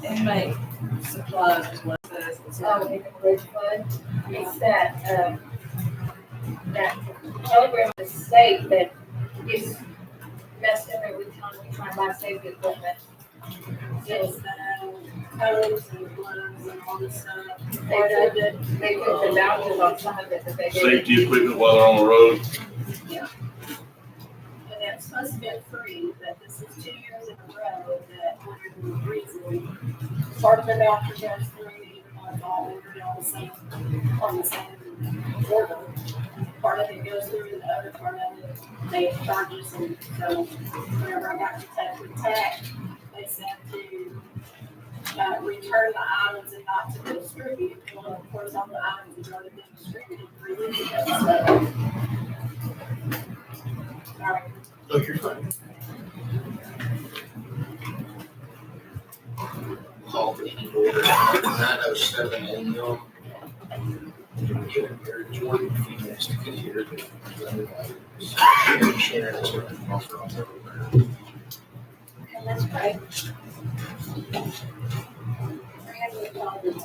Inmate supplies is what it says. Oh, in the bridge fund, it's that telegram of the state that is messed up every time we try to buy safety equipment. Yes, codes and gloves and all this stuff. They put the vouchers on some of it that they did. Safety equipment while they're on the road. And it's supposed to be free, but this is 2 years in a row that under the reason part of the voucher goes through, even though it's all ordered on the same order. Part of it goes through, and the other part of it, they charge us, and so whenever I got in touch with TAC, they said to return the items and not to distribute. Well, of course, all the items have already been distributed 3 weeks ago, so. Sorry. No, you're fine. Call for any order 907 a.m. Given here, Jordan, a few minutes to get here. Sharon is going to offer on the program. Okay, that's great.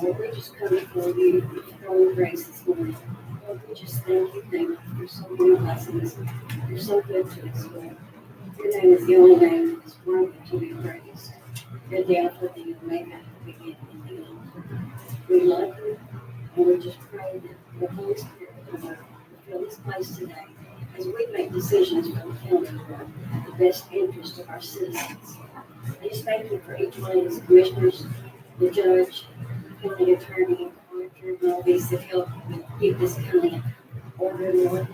We're just coming for you, throwing grace this morning. Lord, we just thank you for so many blessings. You're so good to us, Lord. Your name is the only name that's worthy to be praised. You're the Alpha, the Omega, the beginning and the end. We love you, and we just pray that the Holy Spirit will fill this place today as we make decisions for the county, Lord, at the best interest of our citizens. I just thank you for each one of these commissioners, the judge, the county attorney, auditor, and all these that help keep this county order, Lord.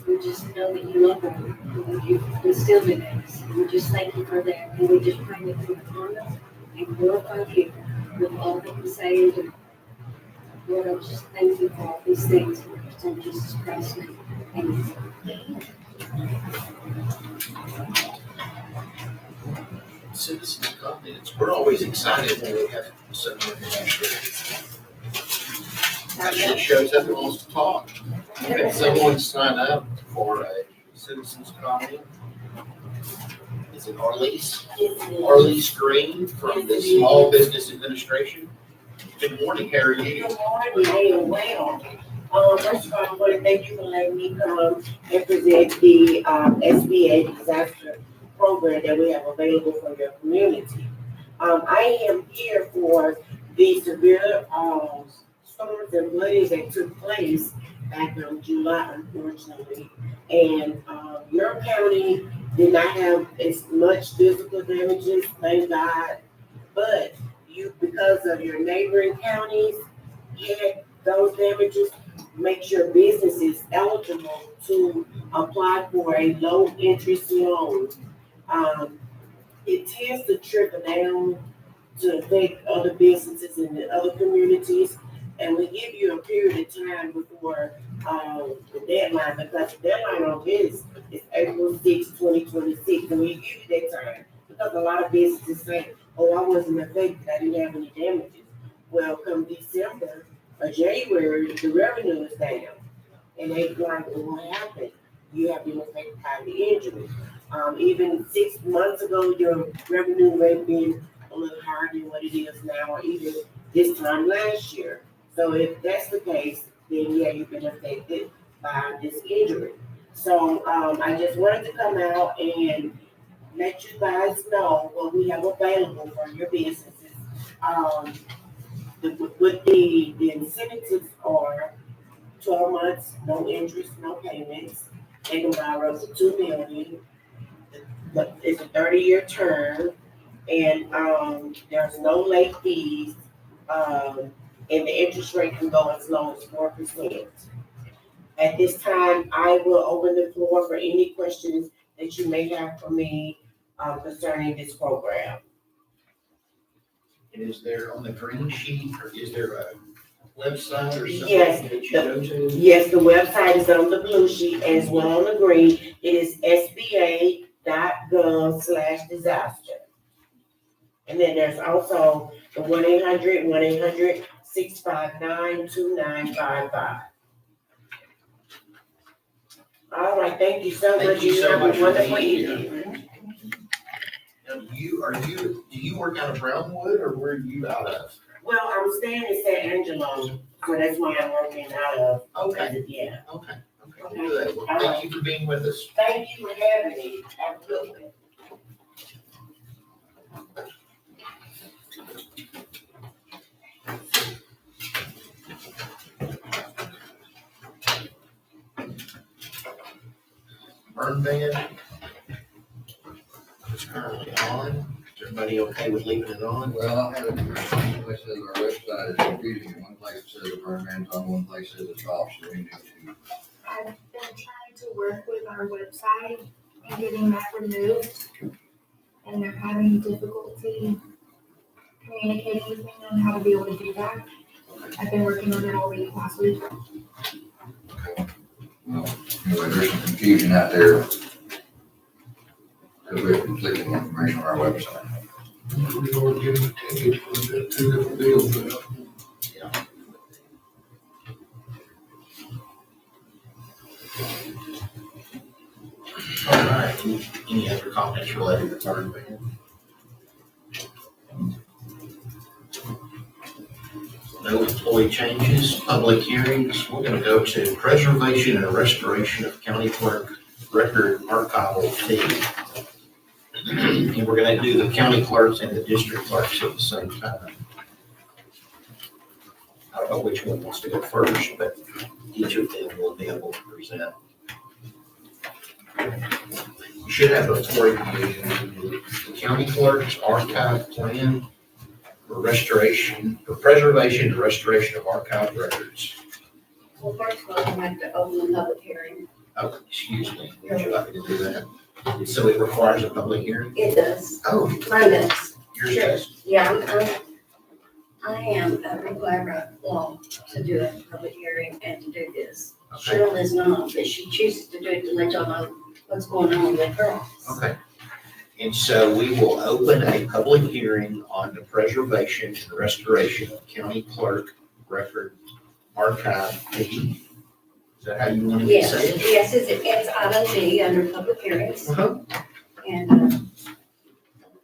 We just know that you love them, and you instilled in us. We just thank you for that, and we just pray that you would honor and glorify you with all that we say and do. Lord, I just thank you for all these things in Jesus Christ's name. Amen. Citizens' comments. We're always excited when we have someone that shows up and wants to talk. Can someone sign up for a citizen's comment? Is it Arlise? Arlise Green from the Small Business Administration. Good morning, how are you? Good morning, I am well. First of all, I want to thank you for letting me come and present the SBA disaster program that we have available for your community. I am here for the severe storms and flooding that took place back in July, unfortunately. And your county did not have as much physical damages, thank God, but you, because of your neighboring counties, had those damages, makes your businesses eligible to apply for a low interest loan. It tends to trickle down to affect other businesses in the other communities. And we give you a period of time before the deadline, because the deadline on this is April 6, 2026. And we give you that time because a lot of businesses say, oh, I wasn't affected, I didn't have any damages. Well, come December or January, the revenue is down. And they like, well, what happened? You have been affected by the injury. Even 6 months ago, your revenue may have been a little higher than what it is now, or even this time last year. So if that's the case, then yeah, you've been affected by this injury. So I just wanted to come out and let you guys know what we have available for your businesses. The incentives are 12 months, no interest, no payments. They can borrow up to $2 million. But it's a 30-year term, and there's no late fees, and the interest rate can go as low as 4%. At this time, I will open the floor for any questions that you may have for me concerning this program. And is there on the green sheet, or is there a website or something Yes, that you go to? Yes, the website is on the blue sheet as well on the green. It is sba.gov/disaster. And then there's also the 1-800-659-2955. All right, thank you so much. Thank you so much have a for wonderful being evening. here. Now, do you work out of Brownwood or where are you out of? Well, I'm staying in San Angelo, so that's why I'm working out of. Okay. Yeah. Okay. Good. Well, thank you for being with us. Thank you for having me. Absolutely. Burn ban is currently on. Is everybody okay with leaving it on? Well, I have it, one place says our website is confusing, one place says the burn man's on, one place says it's off, so we need to. I've been trying to work with our website and getting that removed. And they're having difficulty communicating with me on how to be able to do that. I've been working on it all week last week. Well, anyway, there's some confusion out there. Because we're conflicting information on our website. We are getting a ticket for the two different deals now. All right. Any other comments related to burn ban? No employee changes, public hearings. We're gonna go to preservation and restoration of county clerk record archival fee. And we're gonna do the county clerks and the district clerks at the same time. I don't know which one wants to go first, but each of them will be able to present. You should have before you the county clerk's archive plan for restoration, for preservation and restoration of archived records. Well, first of all, I have to open the public hearing. Oh, excuse me, would you like me to do that? So it requires a public hearing? It does. Oh, Mine does. yours does. Yeah, I am required by law to do a public hearing and to do this. Okay, Cheryl is not, but she chooses to do it to let y'all know what's going on with her office. okay. And so we will open a public hearing on the preservation and restoration of county clerk record archive fee. Is that how you want me to Yes, say it? yes, it's item D under public hearings. Uh-huh. And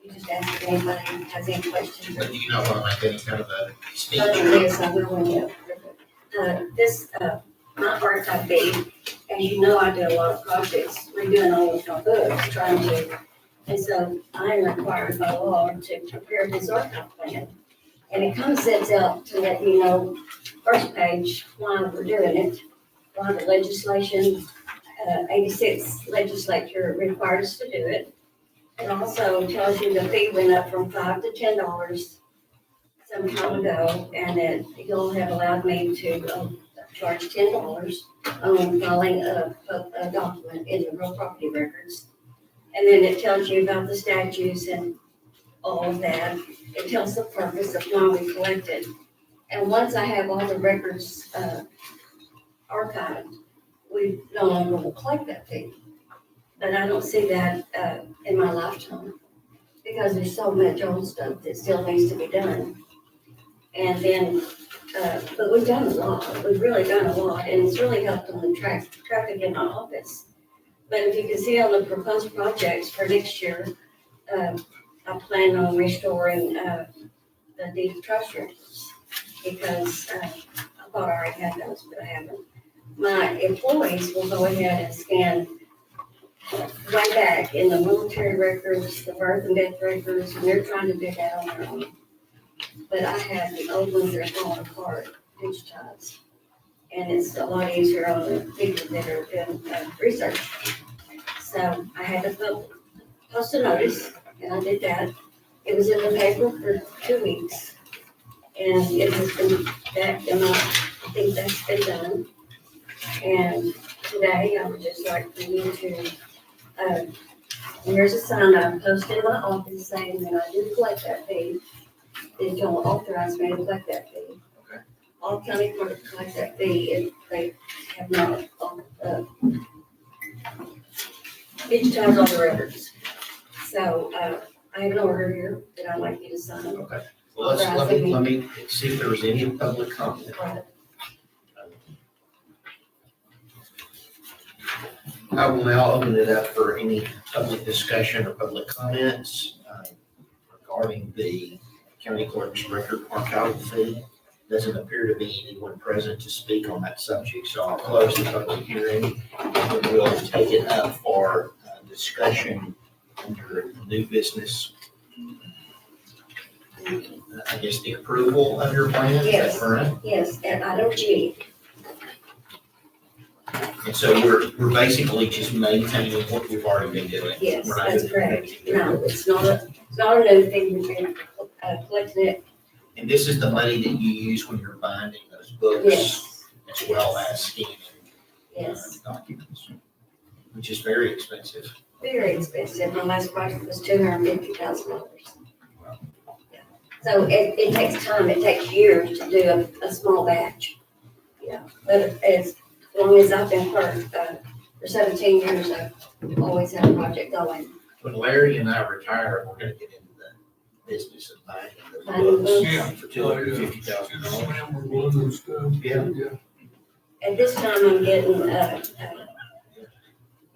you just ask if anybody has any questions. But do you not want to make any kind of a speech? Yes, I will when you. This, my archive fee, as you know, I do a lot of projects, redoing all of my books, trying to. And so I am required by law to prepare this archive plan. And it kind of sets out to let you know, first page, why we're doing it, why the legislation, 86 legislature required us to do it. It also tells you the fee went up from $5 to $10 some time ago, and that you'll have allowed me to charge $10 on filing a document in the real property records. And then it tells you about the statutes and all of that. It tells the purpose of why we collected. And once I have all the records archived, we no longer will collect that fee. But I don't see that in my lifetime, because there's so much old stuff that still needs to be done. And then, but we've done a lot, we've really done a lot, and it's really helped on the traffic in my office. But if you can see on the proposed projects for next year, I plan on restoring the deed of trust records, because I thought I already had those, but I haven't. My employees will go ahead and scan way back in the military records, the birth and death records, and they're trying to do that on their own. But I have the old ones that are falling apart, digitized. And it's a lot easier on the people that are doing research. So I had to post a notice, and I did that. It was in the paper for 2 weeks. And it has been back, and I think that's been done. And today, I would just like for you to, here's a sign I posted in my office saying that I do collect that fee. That you'll authorize me to collect that fee. Okay. All county clerks collect that fee if they have not digitized all the records. So, I have an order here that I'd like you to sign. Okay. Well, let me see if there's any public comment. I will now open it up for any public discussion or public comments. regarding the county clerk's record archival fee. Doesn't appear to be anyone present to speak on that subject, so I'll close the public hearing. And we'll take it up for discussion under new business. I guess the approval of your plan, is that Yes. correct? Yes, and item G. And so we're basically just maintaining what we've already been doing. Yes, We're not that's doing correct. anything No, different. it's not a new thing. We've been collecting it. And this is the money that you use when you're binding those books, Yes, as well as scanning yes. documents, which is very expensive. Very expensive. My last project was $250,000. So it takes time. It takes years to do a small batch. Yeah, but as long as I've been for 17 years, I've always had a project going. When Larry and I retire, we're gonna get into the business of buying Buying those books Yeah. for $250,000. One and stuff. Yeah. At this time, I'm getting,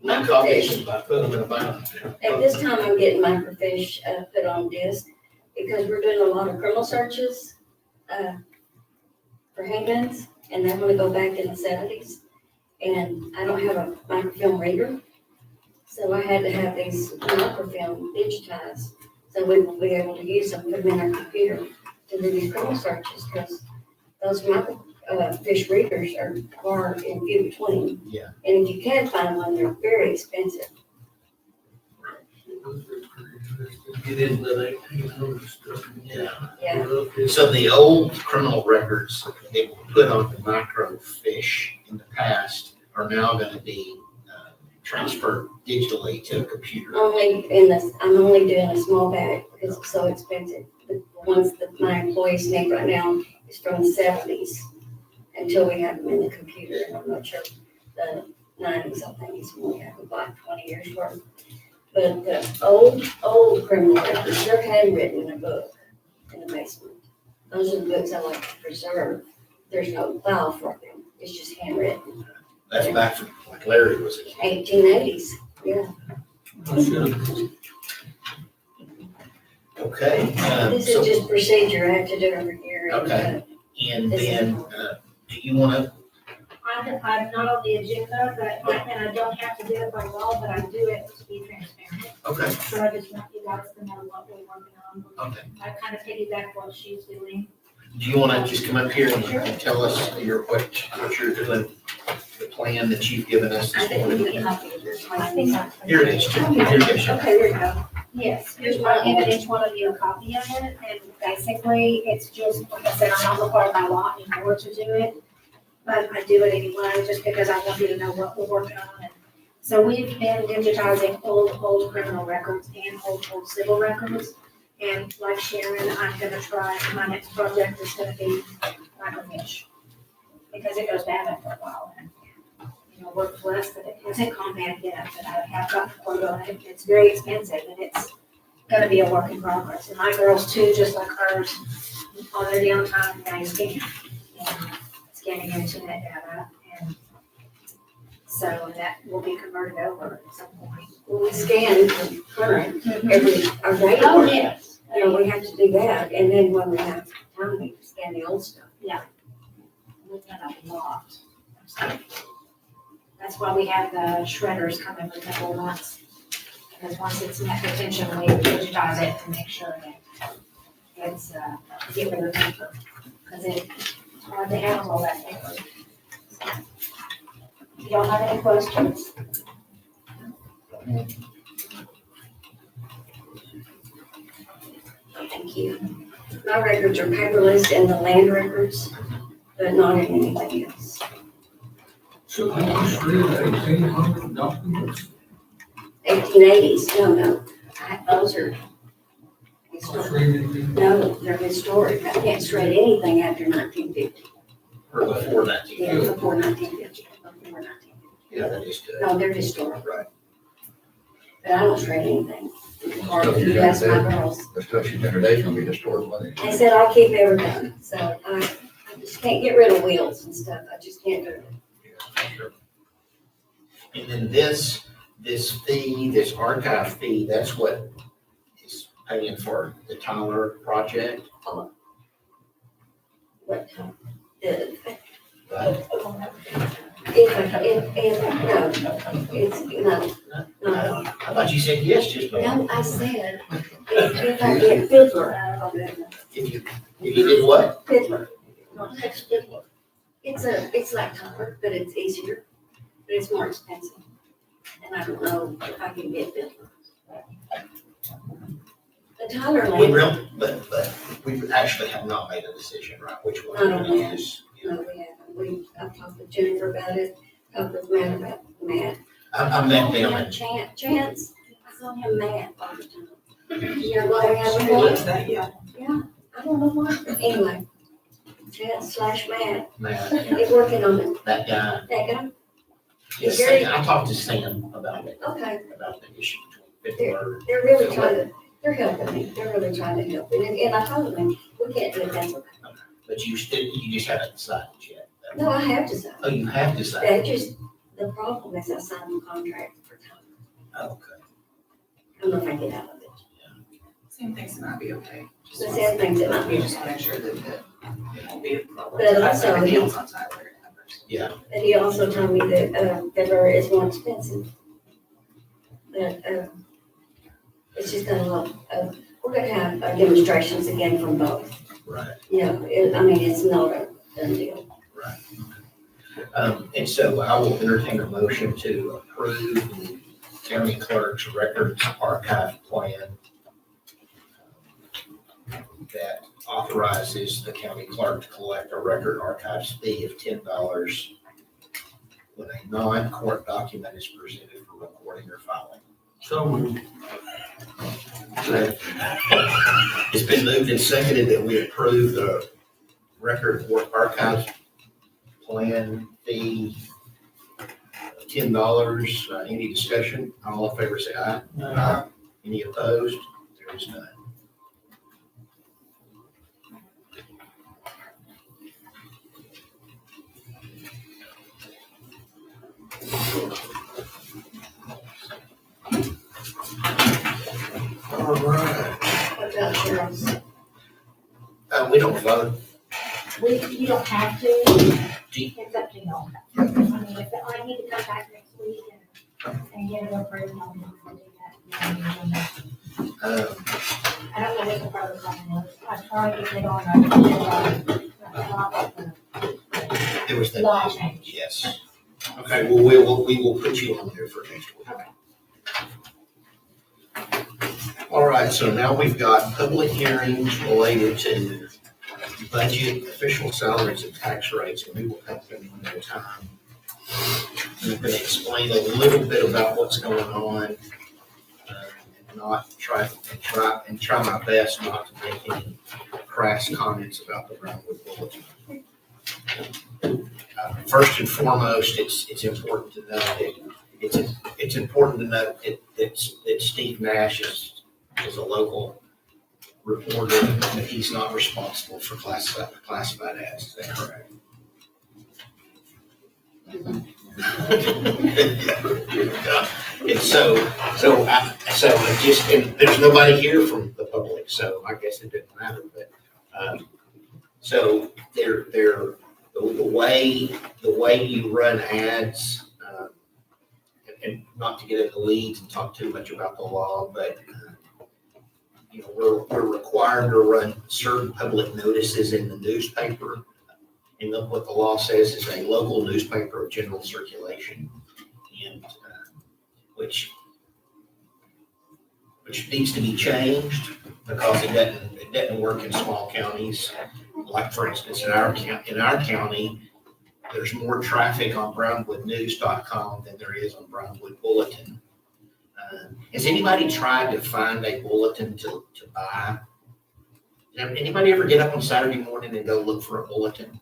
My copies, I put them in a binder. at this time, I'm getting microfiche put on disc because we're doing a lot of criminal searches for handguns, and they're gonna go back in the 70s. And I don't have a microfilm reader, so I had to have these microfilm digitized, so we will be able to use them, put them in our computer to do these criminal searches, because those microfiche readers are far and few between. Yeah. And if you can find one, they're very expensive. Get into that 1800 stuff. Yeah. Yeah. So the old criminal records they were put on the microfiche in the past are now gonna be transferred digitally to a computer. I'm only doing a small bag because it's so expensive. The ones that my employees need right now is from the 70s until we have them in the computer. And I'm not sure the 90s, I think is when we have about 20 years worth. But the old criminal records, they're handwritten in a book in the basement. Those are the books I like to preserve. There's no file for them. It's just handwritten. That's back from like Larry was a kid. 1880s, yeah. Okay. This So is just procedure I have to do every year. Okay. and then, do you wanna, I'm not on the agenda, but, and I don't have to do it by law, but I do it to be transparent. okay, So I just want you guys to know what we're working on. okay. I kind of piggyback what she's doing. Do you wanna just come up here and tell us what you're doing, the plan that you've given us I this think morning? we can copy of this. I think I. Here it is, here you go, Sharon. Okay, there you go. Yes, here's why I'm giving each one of you a copy of it, and basically, it's just, like I said, I'm not required by law anymore to do it. But I do it anyway, just because I want you to know what we're working on. And so we've been digitizing old criminal records and old civil records. And like Sharon, I'm gonna try, my next project is gonna be microfiche. Because it goes bad after a while. And, you know, we're blessed that it hasn't gone bad yet, but I have gotten a quote on it. It's very expensive and it's gonna be a work in progress. And my girls too, just like hers, on their downtime, they scan. And scanning internet data, and so that will be converted over at some point. Well, we scan the current our daily Oh, work. yes. You know, we have to do that, and then when we have time, we scan the old stuff. We've done a lot. That's why we have the shredders come every couple of months. Because once it's met retention, we digitize it to make sure that it's, get rid of paper. Because it's hard to handle all that paper. If you don't have any questions, Thank you. My records are paperless and the land records, but not in anything else. So how much read 1800 documents? 1880s, no. Those are historic. Reading. No, they're historic. I can't shred anything after 1950. Or before that, Yeah, before 1950. Before 1950. yeah, that is good. No, they're historic. Right. But I don't shred anything. Or Stuff if you you ask my did. girls. The stuff you did today can be destroyed money. They said I'll keep everything, so I just can't get rid of wheels and stuff. I just can't do it. And then this fee, this archive fee, that's what is paying for the Tyler project, What time? right? It's, no. I thought you said yes just now. No, I said, if I get Fiddler, If you did what? Fiddler. Next Fiddler. It's like Tyler, but it's easier, but it's more expensive. And I don't know if I can get Fiddler. The Tyler We lane, really, but we actually have not made a decision, right, which one I don't to know. use. no, I've talked with Jennifer about it, talked with Matt about Matt. I met them and Chance, I call him Matt all the time. You know what I have with him? Yeah. Yeah, I don't know why, but anyway. Chance / Matt Matt, is working on it. that guy. That guy? Yes, Sam, I talked to Sam about it, Okay, about the issue between Fiddler. they're really trying to, they're helping me, they're really trying to help. And I told them, we can't do it, that's okay. But you just haven't decided yet. No, I have decided. Oh, you have decided? That just, the problem is I signed the contract for time. Okay. I don't know if I get out of it. Same things might be okay. The sad things that might We be, just wanna make sure that it won't be a problem. But also, Everything he- else on Tyler. Yeah, but he also told me that, Fiddler is more expensive. That, it's just gonna look, we're gonna have demonstrations again from both. right, You know, I mean, it's not a done deal. right. And so I will entertain a motion to approve the county clerk's records archive plan that authorizes the county clerk to collect a record archives fee of $10 when a non-court document is presented for recording or filing. So moved. It's been moved and seconded that we approve the record archives plan fee of $10. Any discussion? All in favor, say aye. Aye. Any opposed? There is none. All right. What about Cheryl's? We don't vote. You don't have to, Gee. it's up to y'all. I mean, if I need to come back next week and get it approved, I'll do that. I don't know what the protocol is, I tried to get on There was that. law change. Yes. Okay, well, we will put you on there for next week. Okay. All right, so now we've got public hearings related to budget, official salaries and tax rates, and we will have them one at a time. I'm going to explain a little bit about what's going on, and not try my best not to make any crass comments about the Brownwood Bulletin. First and foremost, it's important to note that it's important to note that Steve Nash is a local reporter, and he's not responsible for classified ads. Is that correct? And so and there's nobody here from the public, so I guess it didn't matter, but, so the way you run ads, and not to get into leads and talk too much about the law, but, you know, we're required to run certain public notices in the newspaper. And then what the law says is a local newspaper of general circulation, and, which needs to be changed because it doesn't work in small counties. Like, for instance, in our county, there's more traffic on brownwoodnews.com than there is on Brownwood Bulletin. Has anybody tried to find a bulletin to buy? Anybody ever get up on Saturday morning and go look for a bulletin?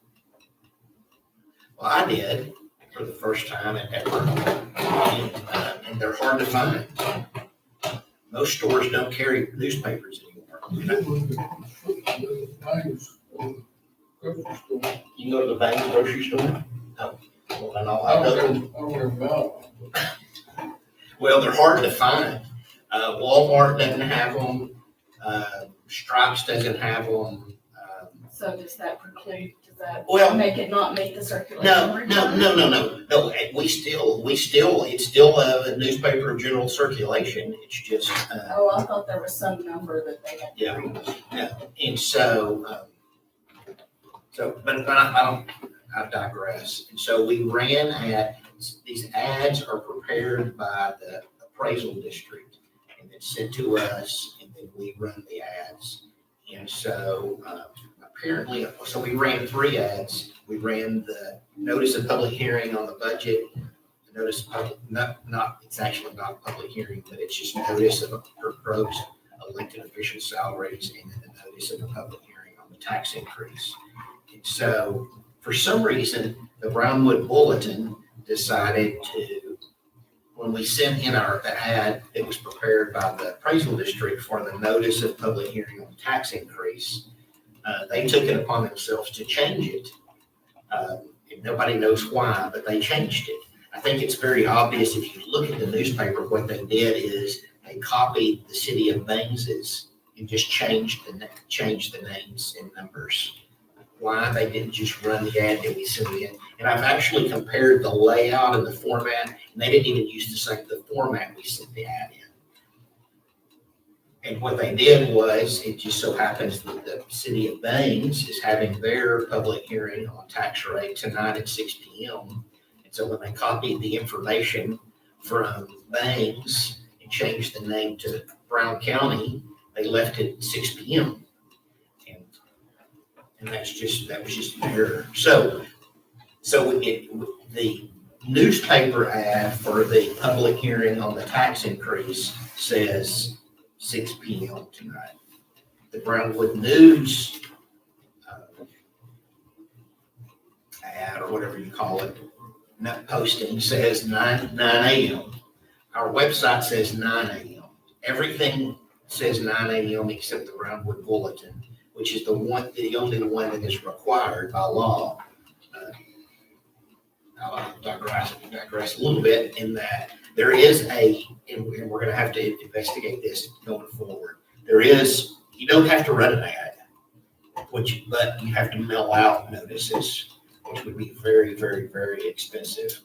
Well, I did for the first time at work, and they're hard to find. Most stores don't carry newspapers anymore. You can go to the Banks grocery store? No. Well, then I'll go. Well, they're hard to find. Walmart doesn't have them. Stripes doesn't have them. So does that preclude, does that Well, make it not meet the circulation No, requirement? no, it's still a newspaper of general circulation, it's just, Oh, I thought there was some number that they had to Yeah. reach. and so, but I digress. And so we ran these ads are prepared by the appraisal district and then sent to us, and then we run the ads. And so, apparently, so we ran 3 ads. We ran the notice of public hearing on the budget, the notice of public, it's actually not a public hearing, but it's just notice of proposed elected official salaries, and then the notice of the public hearing on the tax increase. And so, for some reason, the Brownwood Bulletin decided to, when we sent in the ad that was prepared by the appraisal district for the notice of public hearing on the tax increase, they took it upon themselves to change it. And nobody knows why, but they changed it. I think it's very obvious if you look at the newspaper, what they did is they copied the city of Baines's and just changed the names and numbers. Why they didn't just run the ad that we sent in. And I've actually compared the layout and the format, and they didn't even use the format we sent the ad in. And what they did was, it just so happens that the city of Baines is having their public hearing on tax rate tonight at 6 p.m. And so when they copied the information from Baines and changed the name to Brown County, they left it at 6 p.m. And that was just an error. So the newspaper ad for the public hearing on the tax increase says 6 p.m. tonight. The Brownwood News ad, or whatever you call it, posting says 9 a.m. Our website says 9 a.m. Everything says 9 a.m. except the Brownwood Bulletin, which is the only one that is required by law. I'll digress a little bit in that there is and we're going to have to investigate this going forward. You don't have to run an ad, but you have to mail out notices, which would be very, very, very expensive.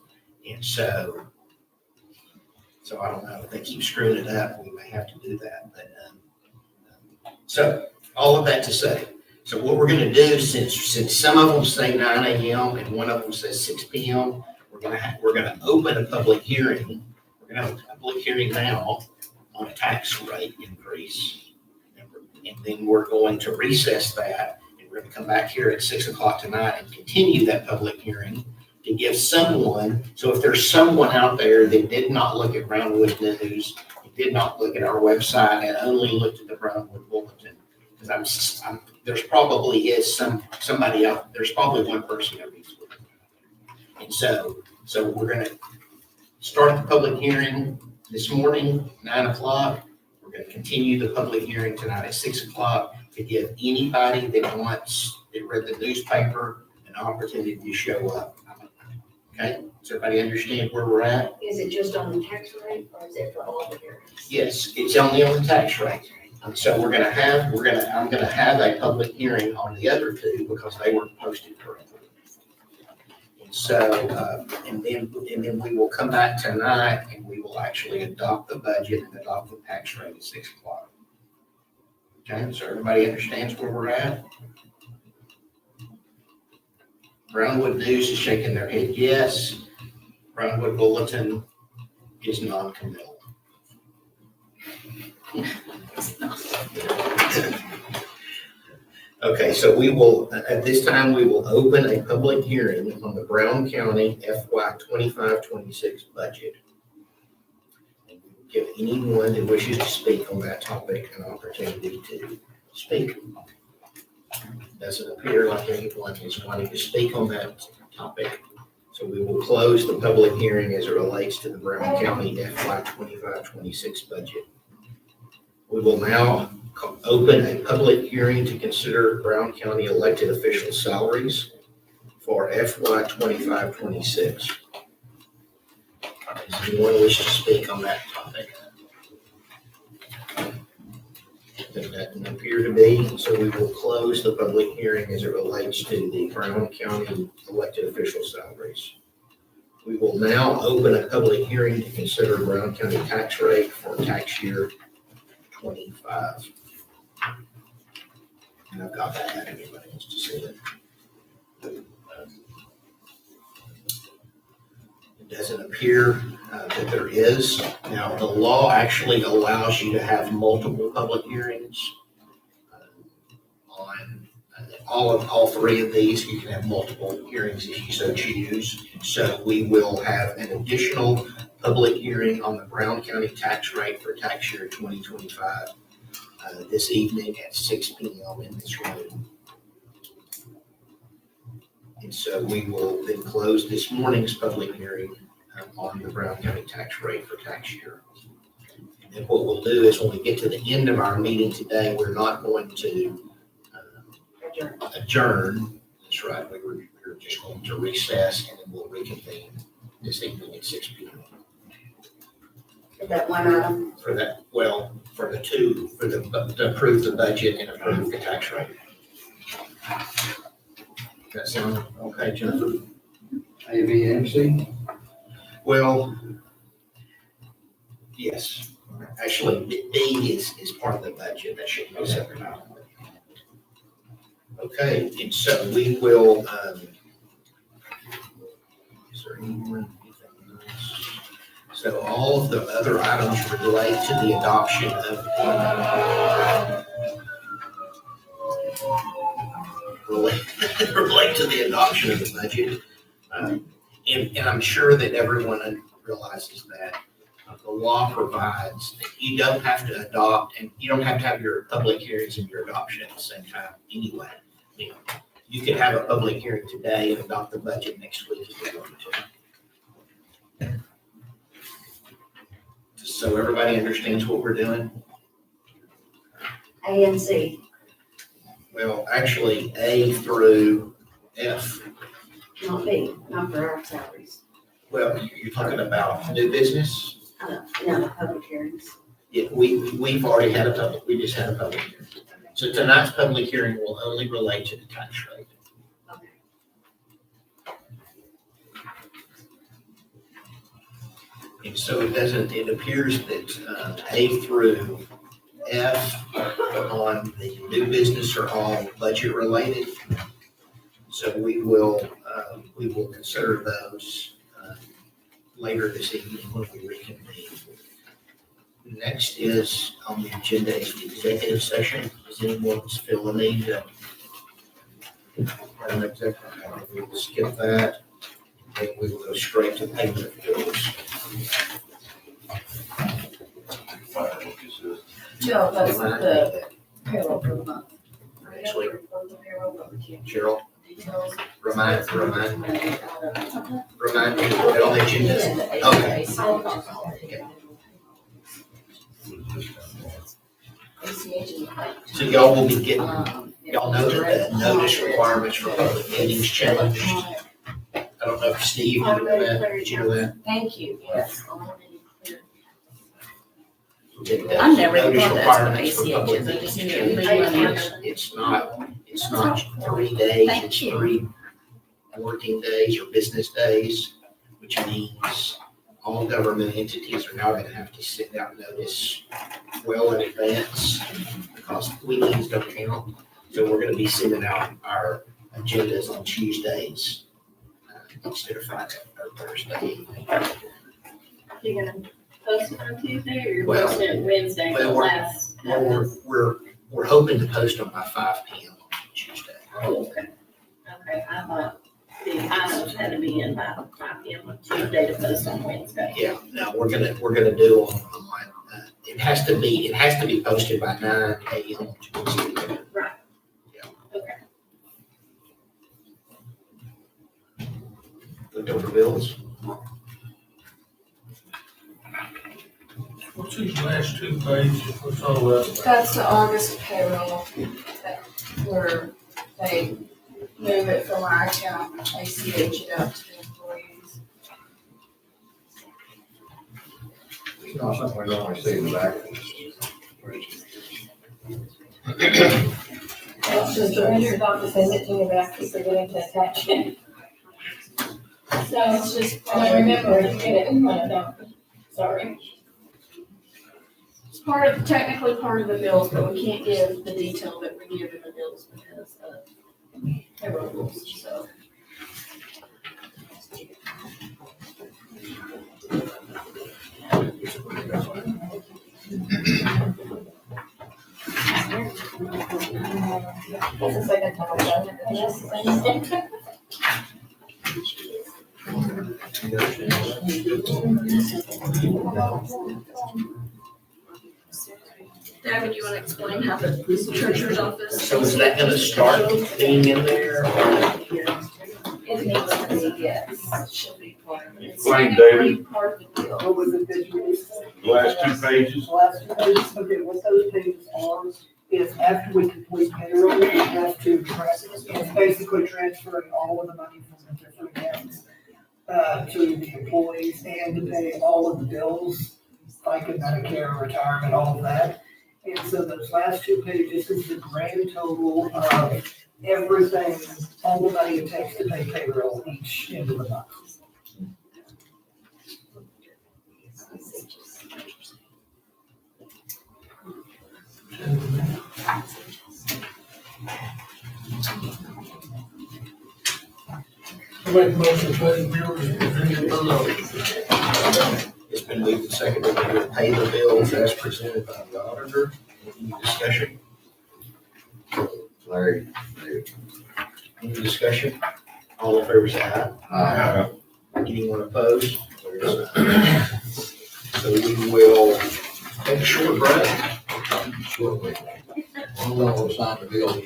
And so I don't know if they keep screwing it up, we may have to do that. But so all of that to say, so what we're going to do, since some of them say 9 a.m. and one of them says 6 p.m., we're going to open a public hearing. We're going to have a public hearing now on a tax rate increase, and then we're going to recess that, and we're going to come back here at 6 o'clock tonight and continue that public hearing to give someone. So if there's someone out there that did not look at Brownwood News, did not look at our website, and only looked at the Brownwood Bulletin, because there's probably is somebody out. There's probably one person that reads it. And so we're going to start the public hearing this morning, 9 o'clock. We're going to continue the public hearing tonight at 6 o'clock to give anybody that read the newspaper an opportunity to show up. Okay? Does everybody understand where we're at? Is it just on the tax rate or is it for all the hearings? Yes, it's only on the tax rate. And so I'm gonna have a public hearing on the other 2 because they weren't posted correctly. And so, and then we will come back tonight and we will actually adopt the budget and adopt the tax rate at 6 o'clock. Okay, so everybody understands where we're at? Brownwood News is shaking their head yes. Brownwood Bulletin is non-committal. Okay, so at this time, we will open a public hearing on the Brown County FY 25-26 budget. And we will give anyone who wishes to speak on that topic an opportunity to speak. Doesn't appear like anyone is wanting to speak on that topic. So we will close the public hearing as it relates to the Brown County FY 25-26 budget. We will now open a public hearing to consider Brown County elected official salaries for FY 25-26. Does anyone wish to speak on that topic? That doesn't appear to be, so we will close the public hearing as it relates to the Brown County elected official salaries. We will now open a public hearing to consider Brown County tax rate for tax year 25. And I've got that, if anybody wants to see it. It doesn't appear that there is. Now, the law actually allows you to have multiple public hearings on all three of these. You can have multiple hearings if you so choose. So we will have an additional public hearing on the Brown County tax rate for tax year 2025 this evening at 6 p.m. in this room. And so we will then close this morning's public hearing on the Brown County tax rate for tax year. And then what we'll do is when we get to the end of our meeting today, we're not going to adjourn. That's right. We're just going to recess and then we'll reconvene this evening at 6 p.m. That one item. For that, well, for the two, to approve the budget and approve the tax rate. That sound okay, Jennifer? A, B, and C? Well, yes. Actually, B is part of the budget. That should be a separate item. Okay, and so we will, is there any more? So all of the other items relate to the adoption of relate to the adoption of the budget. And I'm sure that everyone realizes that the law provides that you don't have to adopt and you don't have to have your public hearings and your adoption at the same time anyway. You know, you could have a public hearing today and adopt the budget next week if you wanted to. So everybody understands what we're doing? A and C. Well, actually, A through F. Not B, not for our salaries. Well, you're talking about new business? No, public hearings. Yeah, we've already had we just had a public hearing. So tonight's public hearing will only relate to the tax rate. Okay. And so it appears that A through F on the new business are all budget related. So we will consider those later this evening when we reconvene. Next is on the agenda is the executive session. Does anyone feel the need to have an executive? We will skip that. And we will go straight to payment of bills. No, that's the payroll for the month. Actually, The payroll for the Cheryl, details. remind me that on the agenda. Okay. So y'all will be getting, y'all know that the notice requirements for public meetings changed. I don't know if Steve, you know that, did you know that? Thank you, yes. I've never Notice thought that's requirements for what public ACH is. I meetings just knew it was changed. It's not 3 days, Thank it's you. 3 working days or business days, which means all government entities are now gonna have to send out notice well in advance because weekends don't count. So we're gonna be sending out our agendas on Tuesdays instead of Friday or Thursday evening. You're gonna post it on Tuesday or you're Well, posting it Wednesday, well, the we're- last? Well, we're hoping to post them by 5 p.m. on Tuesday. Oh, okay. Okay, I thought the items had to be in by 5 p.m. on Tuesday to post on Wednesday. Yeah, no, we're gonna do on, it has to be posted by 9 a.m. on Tuesday. Right. Yeah. Okay. Looked over bills. What's these last two pages? What's all that? That's the August payroll that where they move it from our account, ACH it out to the employees. It's not something we normally see in the back. It's just the reader's office sends it to me, but I keep forgetting to attach it. So it's just, I remember to get it when I don't. Sorry. It's technically part of the bills, but we can't give the detail that we give in the bills because of payroll rules, so. It's the second time I've done it. Yes, thank you. David, you wanna explain how the treasurer's office? So is that gonna start being in there? It needs to be, yes. Should be part of it. It's Explain, technically part of the bill. What was it that you used? Last 2 pages. Last two pages, okay, what those pages are, is after we complete payroll, we have to it's basically transferring all of the money from the different accounts to the employees and to pay all of the bills, like in Medicare, retirement, all of that. And so those last 2 pages is the grand total of everything, all the money it takes to pay payroll each end of the month. Make motion to pay the bills and continue below. It's been moved and seconded to pay the bills as presented by the auditor. Any discussion? Larry, Any discussion? All in favor say aye. Anyone opposed? So we will take a short break. shortly. We'll sign the bills.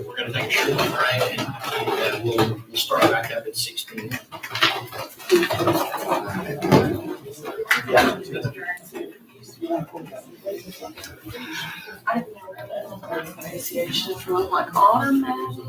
We're gonna take a short break and we'll start back up at 16. Yeah. I didn't know that. I'm like automatic.